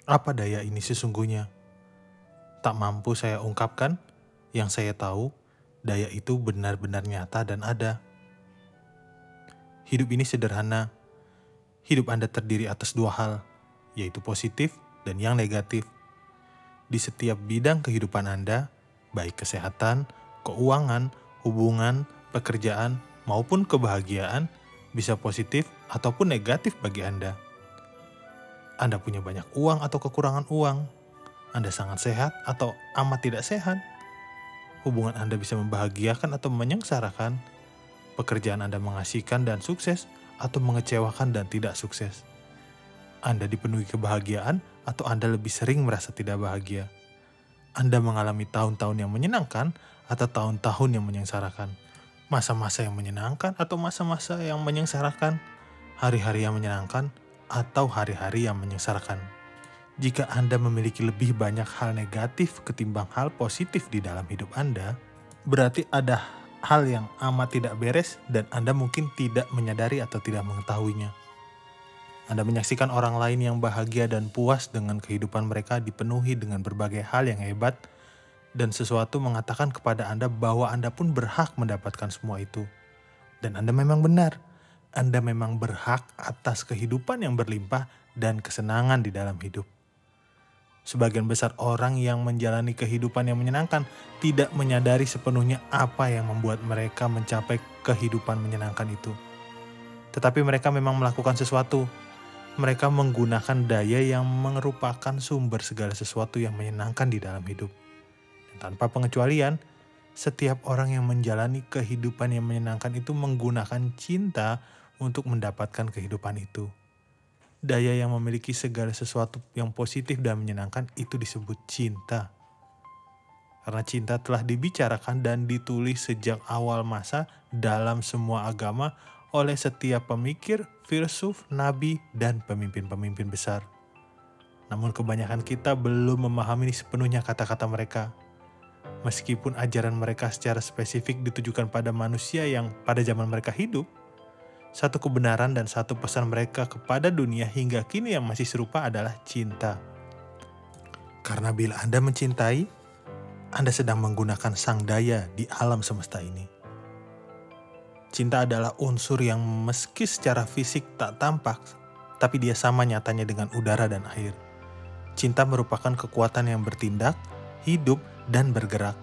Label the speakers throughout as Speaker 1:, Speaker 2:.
Speaker 1: Apa daya ini sesungguhnya? Tak mampu saya ungkapkan, yang saya tahu, daya itu benar-benar nyata dan ada. Hidup ini sederhana. Hidup Anda terdiri atas dua hal, yaitu positif dan yang negatif. Di setiap bidang kehidupan Anda, baik kesehatan, keuangan, hubungan, pekerjaan, maupun kebahagiaan, bisa positif ataupun negatif bagi Anda. Anda punya banyak uang atau kekurangan uang. Anda sangat sehat atau amat tidak sehat. Hubungan Anda bisa membahagiakan atau menyengsarakan. Pekerjaan Anda mengasihkan dan sukses atau mengecewakan dan tidak sukses. Anda dipenuhi kebahagiaan atau Anda lebih sering merasa tidak bahagia. Anda mengalami tahun-tahun yang menyenangkan atau tahun-tahun yang menyengsarakan. Masa-masa yang menyenangkan atau masa-masa yang menyengsarakan. Hari-hari yang menyenangkan atau hari-hari yang menyengsarakan. Jika Anda memiliki lebih banyak hal negatif ketimbang hal positif di dalam hidup Anda, berarti ada hal yang amat tidak beres dan Anda mungkin tidak menyadari atau tidak mengetahuinya. Anda menyaksikan orang lain yang bahagia dan puas dengan kehidupan mereka dipenuhi dengan berbagai hal yang hebat, dan sesuatu mengatakan kepada Anda bahwa Anda pun berhak mendapatkan semua itu. Dan Anda memang benar, Anda memang berhak atas kehidupan yang berlimpah dan kesenangan di dalam hidup. Sebagian besar orang yang menjalani kehidupan yang menyenangkan tidak menyadari sepenuhnya apa yang membuat mereka mencapai kehidupan menyenangkan itu. Tetapi mereka memang melakukan sesuatu. Mereka menggunakan daya yang merupakan sumber segala sesuatu yang menyenangkan di dalam hidup. Dan tanpa pengecualian, setiap orang yang menjalani kehidupan yang menyenangkan itu menggunakan cinta untuk mendapatkan kehidupan itu. Daya yang memiliki segala sesuatu yang positif dan menyenangkan itu disebut cinta. Karena cinta telah dibicarakan dan ditulis sejak awal masa dalam semua agama oleh setiap pemikir, filsuf, nabi, dan pemimpin-pemimpin besar. Namun kebanyakan kita belum memahami sepenuhnya kata-kata mereka. Meskipun ajaran mereka secara spesifik ditujukan pada manusia yang pada zaman mereka hidup, satu kebenaran dan satu pesan mereka kepada dunia hingga kini yang masih serupa adalah cinta. Karena bila Anda mencintai, Anda sedang menggunakan sang daya di alam semesta ini. Cinta adalah unsur yang meski secara fisik tak tampak, tapi dia sama nyatanya dengan udara dan air. Cinta merupakan kekuatan yang bertindak, hidup, dan bergerak.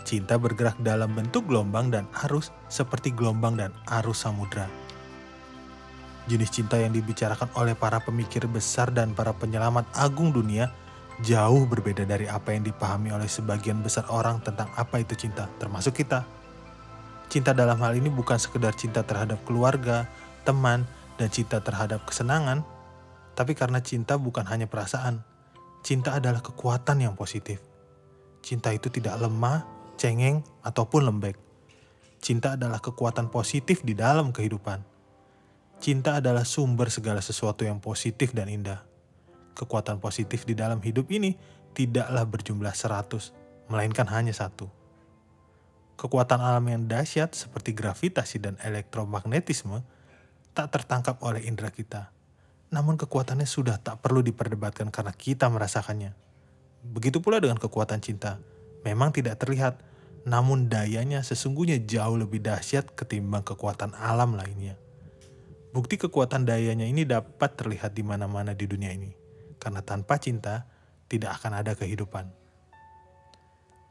Speaker 1: Cinta bergerak dalam bentuk gelombang dan arus seperti gelombang dan arus samudra. Jenis cinta yang dibicarakan oleh para pemikir besar dan para penyelamat agung dunia jauh berbeda dari apa yang dipahami oleh sebagian besar orang tentang apa itu cinta, termasuk kita. Cinta dalam hal ini bukan sekedar cinta terhadap keluarga, teman, dan cinta terhadap kesenangan, tapi karena cinta bukan hanya perasaan. Cinta adalah kekuatan yang positif. Cinta itu tidak lemah, cengeng, ataupun lembek. Cinta adalah kekuatan positif di dalam kehidupan. Cinta adalah sumber segala sesuatu yang positif dan indah. Kekuatan positif di dalam hidup ini tidaklah berjumlah 100, melainkan hanya satu. Kekuatan alam yang dahsyat seperti gravitasi dan elektromagnetisme tak tertangkap oleh indera kita. Namun kekuatannya sudah tak perlu diperdebatkan karena kita merasakannya. Begitu pula dengan kekuatan cinta. Memang tidak terlihat, namun dayanya sesungguhnya jauh lebih dahsyat ketimbang kekuatan alam lainnya. Bukti kekuatan dayanya ini dapat terlihat di mana-mana di dunia ini. Karena tanpa cinta, tidak akan ada kehidupan.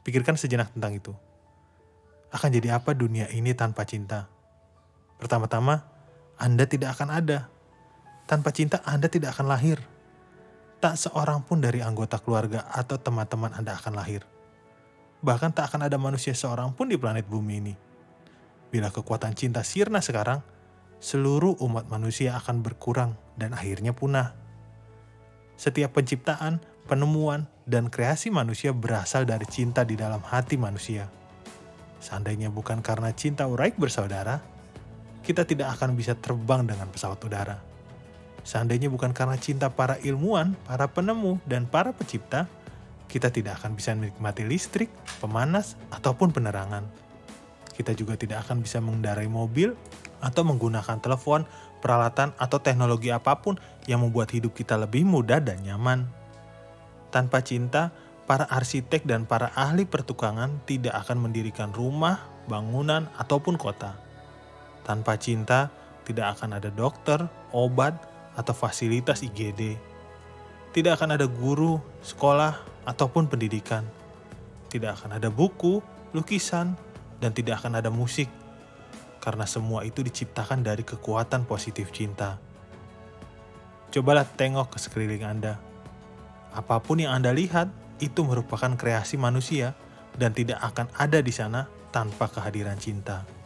Speaker 1: Pikirkan sejenak tentang itu. Akan jadi apa dunia ini tanpa cinta? Pertama-tama, Anda tidak akan ada. Tanpa cinta, Anda tidak akan lahir. Tak seorang pun dari anggota keluarga atau teman-teman Anda akan lahir. Bahkan tak akan ada manusia seorang pun di planet bumi ini. Bila kekuatan cinta sirna sekarang, seluruh umat manusia akan berkurang dan akhirnya punah. Setiap penciptaan, penemuan, dan kreasi manusia berasal dari cinta di dalam hati manusia. Seandainya bukan karena cinta uraik bersaudara, kita tidak akan bisa terbang dengan pesawat udara. Seandainya bukan karena cinta para ilmuwan, para penemu, dan para pencipta, kita tidak akan bisa menikmati listrik, pemanas, ataupun penerangan. Kita juga tidak akan bisa mengendarai mobil, atau menggunakan telepon, peralatan, atau teknologi apapun yang membuat hidup kita lebih mudah dan nyaman. Tanpa cinta, para arsitek dan para ahli pertukangan tidak akan mendirikan rumah, bangunan, ataupun kota. Tanpa cinta, tidak akan ada dokter, obat, atau fasilitas IGD. Tidak akan ada guru, sekolah, ataupun pendidikan. Tidak akan ada buku, lukisan, dan tidak akan ada musik. Karena semua itu diciptakan dari kekuatan positif cinta. Cobalah tengok ke sekeliling Anda. Apapun yang Anda lihat, itu merupakan kreasi manusia dan tidak akan ada di sana tanpa kehadiran cinta.